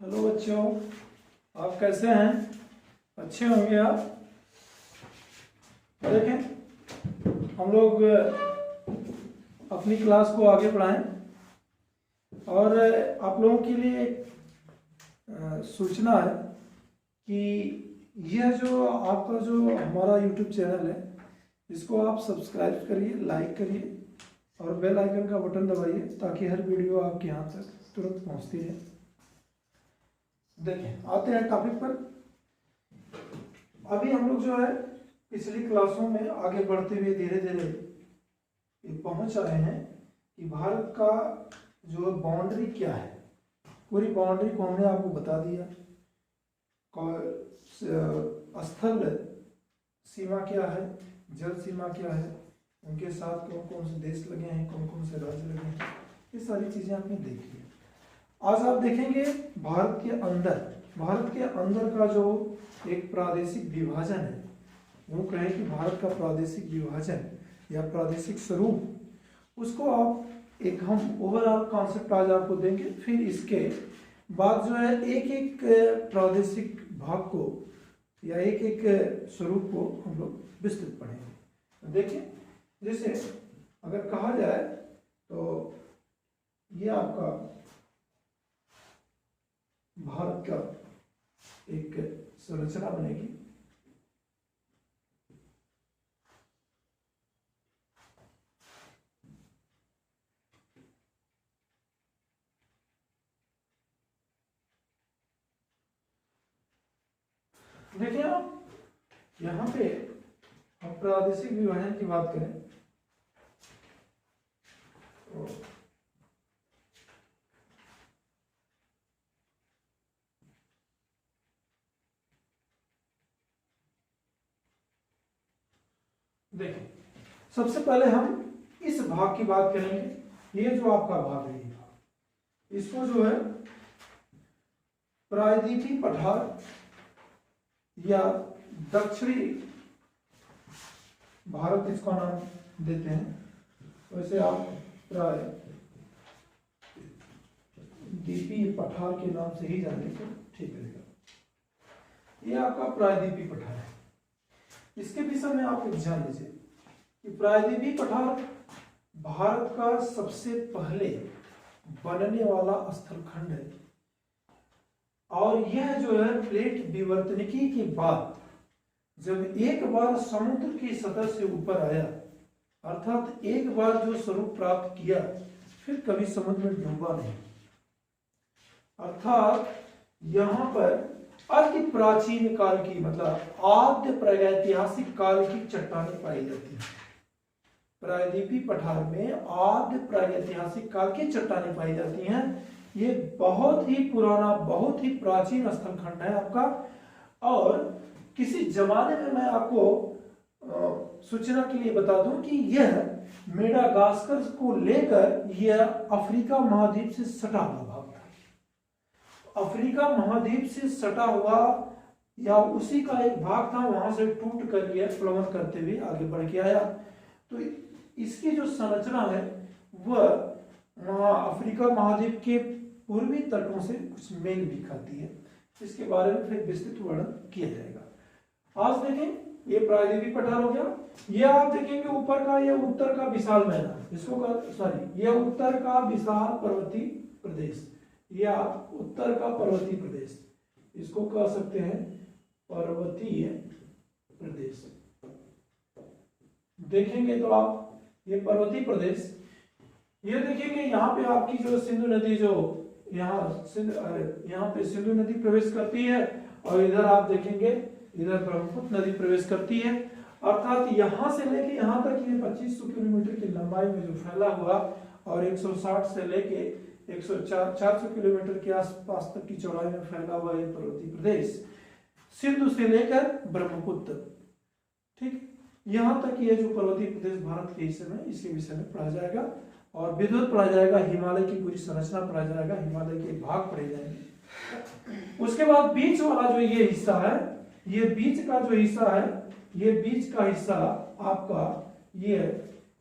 Hello बच्चों, आप कैसे हैं? अच्छे होंगे आप। देखें, हम लोग अपनी क्लास को आगे बढ़ाएं और आप लोगों के लिए सूचना है कि यह जो आपका जो हमारा यूट्यूब चैनल है, इसको आप सब्सक्राइब करिए, लाइक करिए और बेल आइकन का बटन दबाइए ताकि हर वीडियो आपके यहाँ तक तुरंत पहुँचती रहे। देखें, आते हैं टॉपिक पर। अभी हम लोग जो है पिछली क्लासों में आगे बढ़ते हुए धीरे धीरे पहुंच रहे हैं कि भारत का जो बाउंड्री क्या है। पूरी बाउंड्री को हमने आपको बता दिया। स्थल सीमा क्या है, जल सीमा क्या है, उनके साथ कौन कौन से देश लगे हैं, कौन कौन से राज्य लगे हैं, ये सारी चीज़ें आपने देख ली। आज आप देखेंगे भारत के अंदर का जो एक प्रादेशिक विभाजन है, वो कहें कि भारत का प्रादेशिक विभाजन या प्रादेशिक स्वरूप, उसको आप एक हम ओवरऑल कॉन्सेप्ट आज आपको देंगे। फिर इसके बाद जो है एक एक प्रादेशिक भाग को या एक एक स्वरूप को हम लोग विस्तृत पढ़ेंगे। देखिए, जैसे अगर कहा जाए तो ये आपका भारत का एक संरचना बनेगी। देखिए, आप यहाँ पे हम प्रादेशिक विभाजन की बात करें तो देखिए, सबसे पहले हम इस भाग की बात करेंगे। ये जो आपका भाग है, इसको जो है प्रायद्वीपीय पठार या दक्षिणी भारत इसका नाम देते हैं। वैसे आप प्रायद्वीपीय पठार के नाम से ही जाने तो ठीक रहेगा। ये आपका प्रायद्वीपीय पठार है। इसके विषय में आप ध्यान दीजिए कि प्रायद्वीपीय पठार भारत का सबसे पहले बनने वाला स्थल खंड है और यह जो है प्लेट विवर्तनिकी के बाद जब एक बार समुद्र की सतह से ऊपर आया, अर्थात एक बार जो स्वरूप प्राप्त किया, फिर कभी समुद्र में डूबा नहीं। अर्थात यहाँ पर अति प्राचीन काल की, मतलब आद्य प्रागैतिहासिक काल की चट्टानें पाई जाती हैं। प्रायद्वीपीय पठार में आद्य प्रागैतिहासिक काल की चट्टानें पाई जाती हैं। ये बहुत ही पुराना, बहुत ही प्राचीन स्थल खंड है आपका। और किसी जमाने में मैं आपको सूचना के लिए बता दूं कि यह मेडागास्कर को लेकर यह अफ्रीका महाद्वीप से सटा हुआ भाग था। अफ्रीका महाद्वीप से सटा हुआ या उसी का एक भाग था, वहां से टूट कर यह प्लवन करते हुए आगे बढ़ के आया। तो इसकी जो संरचना है वह अफ्रीका महाद्वीप के पूर्वी तटों से कुछ मेल भी खाती है। इसके बारे में फिर विस्तृत वर्णन किया जाएगा। आज देखें, ये प्रायद्वीपीय पठार हो गया। ये आप देखेंगे ऊपर का, ये उत्तर का विशाल मैदान, इसको ये उत्तर का विशाल पर्वतीय प्रदेश, या उत्तर का पर्वतीय प्रदेश, इसको कह सकते हैं पर्वतीय प्रदेश। देखेंगे तो आप ये पर्वतीय प्रदेश, ये देखेंगे यहाँ पे आपकी जो सिंधु नदी, जो यहाँ पे सिंधु नदी प्रवेश करती है और इधर आप देखेंगे इधर ब्रह्मपुत्र नदी प्रवेश करती है। अर्थात यहाँ से लेके यहाँ तक ये 2500 किलोमीटर की लंबाई में जो फैला हुआ और 160 से लेके 400 किलोमीटर के आसपास तक की चौड़ाई में फैला हुआ ये पर्वतीय प्रदेश, सिंधु से लेकर ब्रह्मपुत्र, ठीक, यहाँ तक ये जो पर्वतीय प्रदेश भारत के हिस्से में, इसके विषय में पढ़ा जाएगा और विधिवत पढ़ा जाएगा। हिमालय की पूरी संरचना पढ़ा जाएगा, हिमालय के भाग पढ़े जाएंगे। उसके बाद बीच वाला जो ये हिस्सा है, ये बीच का जो हिस्सा है, ये बीच का हिस्सा आपका ये,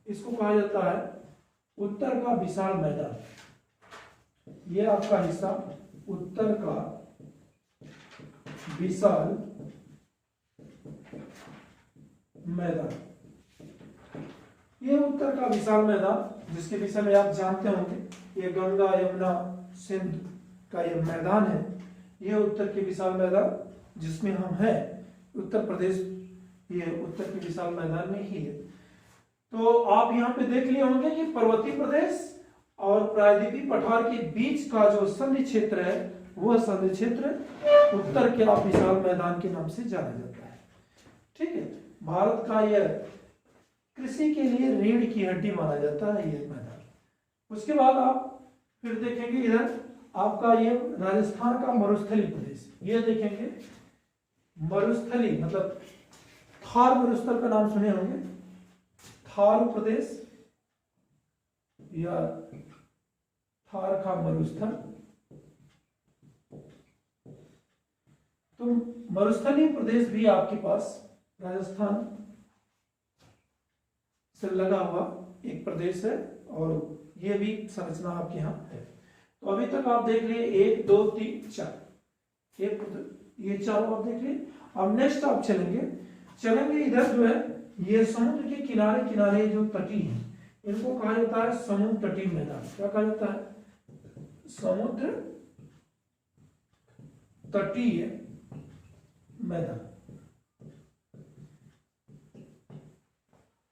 इसको कहा जाता है उत्तर का विशाल मैदान। ये आपका हिस्सा उत्तर का विशाल मैदान, ये उत्तर का विशाल मैदान जिसके विषय में आप जानते होंगे, ये गंगा यमुना सिंध का ये मैदान है, ये उत्तर के विशाल मैदान जिसमें हम हैं, उत्तर प्रदेश ये उत्तर के विशाल मैदान में ही है। तो आप यहाँ पे देख लिए होंगे कि पर्वतीय प्रदेश और प्रायद्वीपीय पठार के बीच का जो संधि क्षेत्र है, वह संधि क्षेत्र उत्तर के विशाल मैदान के नाम से जाना जाता है। ठीक है, भारत का यह कृषि के लिए रीढ़ की हड्डी माना जाता है ये मैदान। उसके बाद आप फिर देखेंगे इधर आपका ये राजस्थान का मरुस्थली प्रदेश, ये देखेंगे मरुस्थली मतलब थार मरुस्थल का नाम सुने होंगे, थार प्रदेश या थार का मरुस्थल। तो मरुस्थलीय प्रदेश भी आपके पास राजस्थान से लगा हुआ एक प्रदेश है और ये भी संरचना आपके यहाँ है। तो अभी तक आप देख लिए 1 2 3 4, ये चारों आप देख लिए। अब नेक्स्ट आप चलेंगे इधर जो है ये समुद्र के किनारे किनारे जो तटीय है, इनको कहा जाता है समुद्र तटीय मैदान। क्या कहा जाता है? समुद्र तटीय मैदान।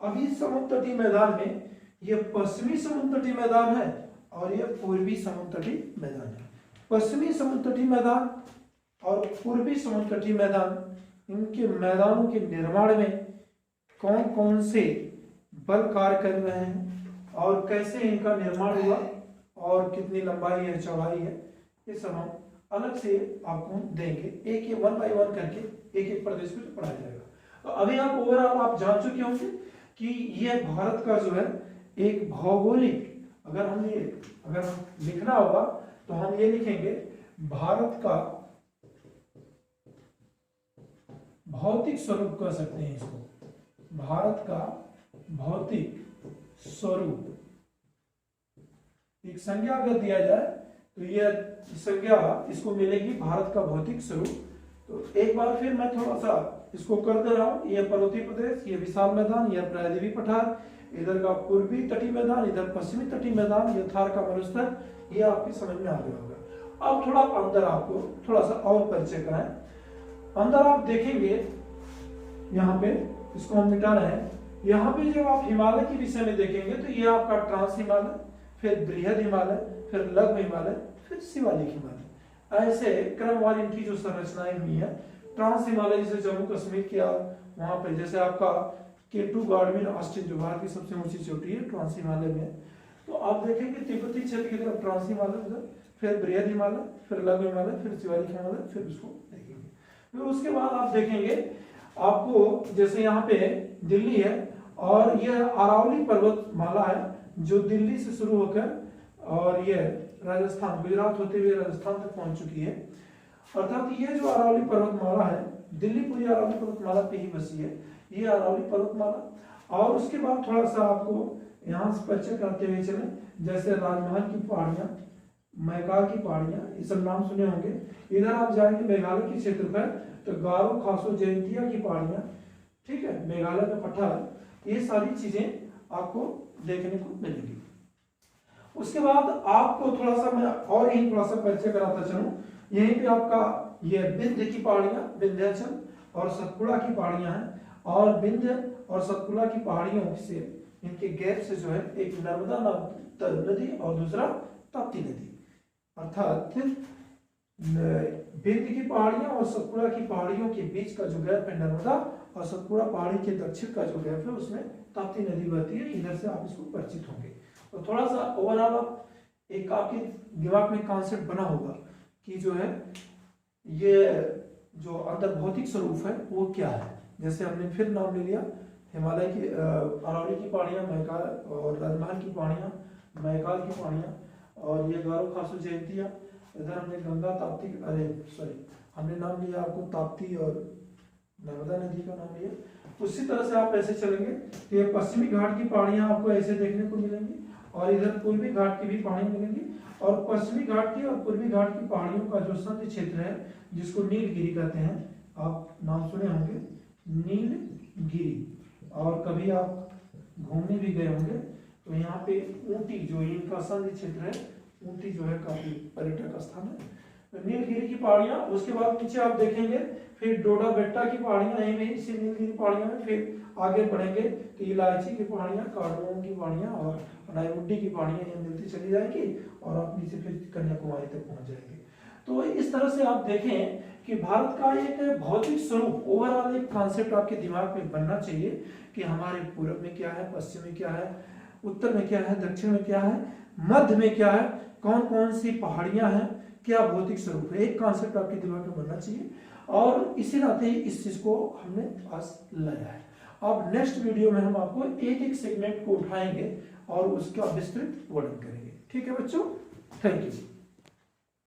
अभी समुद्र तटीय मैदान में ये पश्चिमी समुद्र तटीय मैदान है और ये पूर्वी समुद्र तटीय मैदान है। पश्चिमी समुद्र तटीय मैदान और पूर्वी समुद्र तटीय मैदान, इनके मैदानों के निर्माण में कौन कौन से बल कार्य कर रहे हैं और कैसे इनका निर्माण हुआ और कितनी लंबाई है चौड़ाई है, ये सब हम अलग से आपको देंगे। एक 1 बाय 1 करके एक प्रदेश को पढ़ाया जाएगा। तो अभी आप ओवरऑल आप जान चुके होंगे कि यह भारत का जो है एक भौगोलिक, अगर हम लिखना होगा तो हम ये लिखेंगे भारत का भौतिक स्वरूप कह सकते हैं इसको, भारत का भौतिक स्वरूप। एक संज्ञा अगर दिया जाए तो यह संज्ञा इसको मिलेगी भारत का भौतिक स्वरूप। तो एक बार फिर मैं थोड़ा सा इसको कर दे रहा हूं, यह पर्वतीय प्रदेश, यह विशाल मैदान, यह प्रायद्वीपीय पठार, इधर का पूर्वी तटीय मैदान, इधर पश्चिमी तटीय मैदान, यह थार का मरुस्थल, ये आपकी समझ में आ गया होगा। अब थोड़ा अंदर आपको थोड़ा सा और परिचय कराएं। अंदर आप देखेंगे यहाँ पे, इसको हम मिटा रहे हैं, यहाँ पे जब आप हिमालय के विषय में देखेंगे तो ये आपका ट्रांस हिमालय, फिर बृहद हिमालय, फिर लघु हिमालय, फिर शिवालिक हिमालय, ऐसे क्रमवार इनकी जो संरचनाएं हुई है। ट्रांस हिमालय जैसे जम्मू कश्मीर किया, वहां पे जैसे आपका K2 गार्डविन ऑस्टिन जो भारत की सबसे ऊंची चोटी है ट्रांस हिमालय में, तो आप देखेंगे तिब्बती क्षेत्र की तरफ ट्रांस हिमालय, फिर बृहद हिमालय, फिर लघु हिमालय, फिर शिवालिक हिमालय, फिर उसको देखेंगे। फिर उसके बाद आप देखेंगे आपको जैसे यहाँ पे दिल्ली है और यह अरावली पर्वतमाला है जो दिल्ली से शुरू होकर और यह राजस्थान, गुजरात होते हुए राजस्थान तक पहुंच चुकी है। अर्थात ये जो अरावली पर्वतमाला है, दिल्ली पूरी अरावली पर्वतमाला पे ही बसी है, ये अरावली पर्वतमाला। और उसके बाद थोड़ा सा आपको यहाँ से परिचय करते हुए चले, जैसे राजमहल की पहाड़ियाँ, मैकाल की पहाड़ियाँ, ये सब नाम सुने होंगे। इधर आप जाएंगे मेघालय के क्षेत्र पर तो गारो खासो जयंतिया की पहाड़ियाँ, ठीक है, मेघालय का पठार, ये सारी चीजें आपको देखने को मिलेंगी। उसके बाद आपको थोड़ा सा मैं और यही थोड़ा सा परिचय कराता चलूं, यहीं पे आपका ये विंध्य की पहाड़ियां, विंध्याचल और सतपुड़ा की पहाड़ियां हैं, और विंध्य और सतपुड़ा की पहाड़ियों से इनके गैप से जो है एक नर्मदा नदी और दूसरा ताप्ती नदी, अर्थात विंध्य की पहाड़ियां और सतपुड़ा की पहाड़ियों के बीच का जो गैप है नर्मदा, और सतपुड़ा पहाड़ी के दक्षिण का जो गैप है उसमें ताप्ती नदी बहती है। इधर से आप इसको परिचित होंगे। तो थोड़ा सा ओवरऑल आप एक आपके दिमाग में कॉन्सेप्ट बना होगा कि जो है ये जो अंतर भौतिक स्वरूप है वो क्या है। जैसे हमने फिर नाम ले लिया, हिमालय की अरावली की पहाड़ियाँ, मैकाल और राजमहल की पहाड़ियाँ, मैकाल की पहाड़ियाँ, और ये गारो खासो जयंतिया, इधर हमने गंगा ताप्ती, हमने नाम लिया आपको ताप्ती और नर्मदा नदी का नाम लिया। उसी तरह से आप ऐसे चलेंगे तो ये पश्चिमी घाट की पहाड़ियाँ आपको ऐसे देखने को मिलेंगी, और इधर पूर्वी घाट की भी पहाड़ियां मिलेंगी, और पश्चिमी घाट की और पूर्वी घाट की पहाड़ियों का जो संधि क्षेत्र है जिसको नीलगिरी कहते हैं, आप नाम सुने होंगे नीलगिरी, और कभी आप घूमने भी गए होंगे तो यहाँ पे ऊटी जो इनका संधि क्षेत्र है, ऊटी जो है काफी पर्यटक स्थान है। तो नीलगिरी की पहाड़ियां, उसके बाद नीचे आप देखेंगे फिर डोडा बेट्टा की पहाड़ियां यही इसी नीलगिरी पहाड़ियों में, फिर आगे बढ़ेंगे तो इलायची की पहाड़ियां, कार्डमोम की पहाड़ियां और अनाईमुड्डी की पहाड़ियां ये मिलती चली जाएंगी और आप नीचे फिर कन्याकुमारी तक पहुंच जाएंगे। तो इस तरह से आप देखें कि भारत का एक भौतिक स्वरूप, ओवरऑल एक कॉन्सेप्ट आपके दिमाग में बनना चाहिए कि हमारे पूर्व में क्या है, पश्चिम में क्या है, उत्तर में क्या है, दक्षिण में क्या है, मध्य में क्या है, कौन कौन सी पहाड़ियां हैं, क्या भौतिक स्वरूप है, एक कॉन्सेप्ट आपके दिमाग में बनना चाहिए। और इसी नाते इस चीज को हमने आज लाया है। अब नेक्स्ट वीडियो में हम आपको एक एक सेगमेंट को उठाएंगे और उसका विस्तृत वर्णन करेंगे। ठीक है बच्चों, थैंक यू।